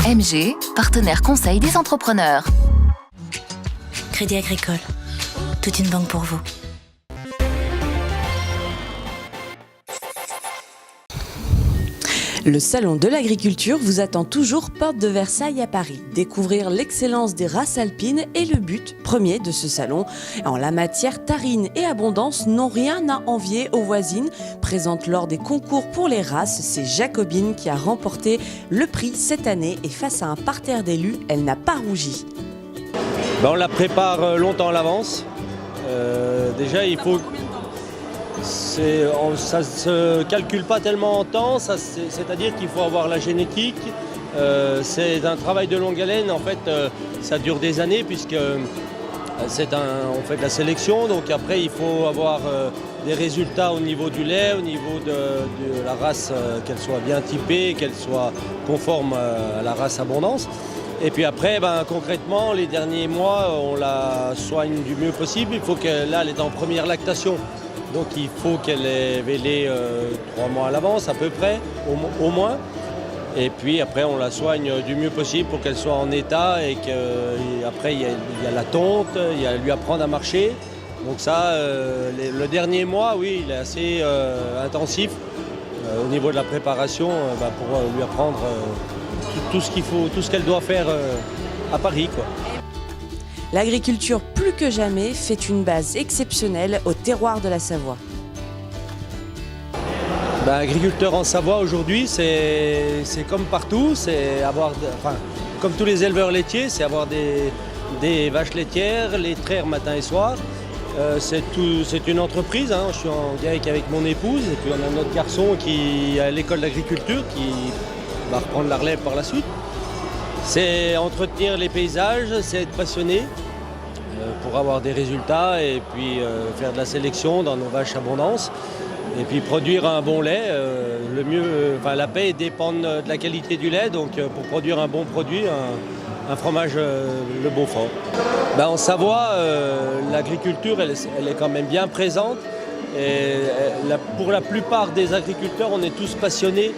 MG, partenaire conseil des entrepreneurs. Crédit Agricole, toute une banque pour vous. Le Salon de l'Agriculture vous attend toujours porte de Versailles à Paris. Découvrir l'excellence des races alpines est le but premier de ce salon. En la matière, Tarine et Abondance n'ont rien à envier aux voisines. Présente lors des concours pour les races, c'est Jacobine qui a remporté le prix cette année et face à un parterre d'élus, elle n'a pas rougi. On la prépare longtemps à l'avance. Déjà, il faut... Ça ne se calcule pas tellement en temps, c'est-à-dire qu'il faut avoir la génétique. C'est un travail de longue haleine, en fait, ça dure des années puisque on fait de la sélection. Donc après, il faut avoir des résultats au niveau du lait, au niveau de la race, qu'elle soit bien typée, qu'elle soit conforme à la race Abondance. Et puis après, concrètement, les derniers mois, on la soigne du mieux possible. Il faut que là, elle est en première lactation. Donc il faut qu'elle ait vélé 3 mois à l'avance à peu près, au moins. Et puis après on la soigne du mieux possible pour qu'elle soit en état et qu'après il y a la tonte, il y a lui apprendre à marcher. Donc ça, le dernier mois, oui, il est assez intensif au niveau de la préparation pour lui apprendre tout ce qu'il faut, tout ce qu'elle doit faire à Paris, quoi. L'agriculture, plus que jamais, fait une base exceptionnelle au terroir de la Savoie. Agriculteur en Savoie aujourd'hui, c'est comme partout, comme tous les éleveurs laitiers, c'est avoir des vaches laitières, les traire matin et soir. C'est une entreprise, hein. Je suis en GAEC avec mon épouse et puis on a notre garçon qui est à l'école d'agriculture qui va reprendre la relève par la suite. C'est entretenir les paysages, c'est être passionné pour avoir des résultats et puis faire de la sélection dans nos vaches Abondance et puis produire un bon lait. La paie dépend de la qualité du lait, donc pour produire un bon produit, un fromage le Beaufort. En Savoie, l'agriculture elle est quand même bien présente et pour la plupart des agriculteurs, on est tous passionnés.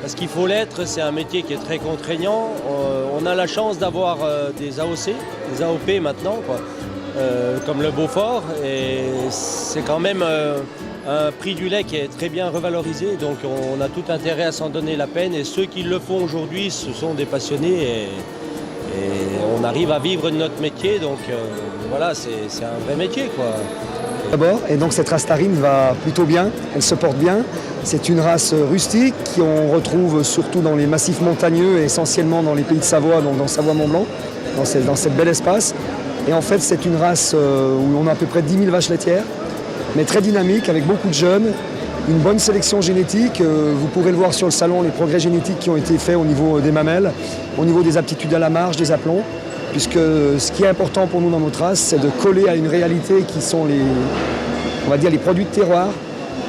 Parce qu'il faut l'être, c'est un métier qui est très contraignant. On a la chance d'avoir des AOC, des AOP maintenant, comme le Beaufort. Et c'est quand même un prix du lait qui est très bien revalorisé. Donc on a tout intérêt à s'en donner la peine. Et ceux qui le font aujourd'hui, ce sont des passionnés. Et on arrive à vivre de notre métier. Donc voilà, c'est un vrai métier, quoi. D'abord, et donc cette race Tarine va plutôt bien, elle se porte bien. C'est une race rustique qu'on retrouve surtout dans les massifs montagneux et essentiellement dans les pays de Savoie, donc dans Savoie-Mont-Blanc, dans cette bel espace. Et en fait, c'est une race où on a à peu près 10 000 vaches laitières, mais très dynamique, avec beaucoup de jeunes, une bonne sélection génétique. Vous pourrez le voir sur le salon, les progrès génétiques qui ont été faits au niveau des mamelles, au niveau des aptitudes à la marche, des aplombs. Puisque ce qui est important pour nous dans notre race, c'est de coller à une réalité qui sont les produits de terroir.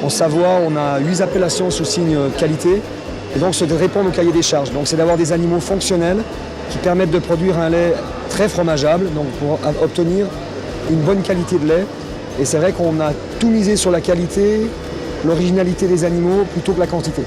En Savoie, on a 8 appellations sous signe qualité, et donc c'est de répondre au cahier des charges. Donc c'est d'avoir des animaux fonctionnels qui permettent de produire un lait très fromageable, donc pour obtenir une bonne qualité de lait. Et c'est vrai qu'on a tout misé sur la qualité, l'originalité des animaux plutôt que la quantité.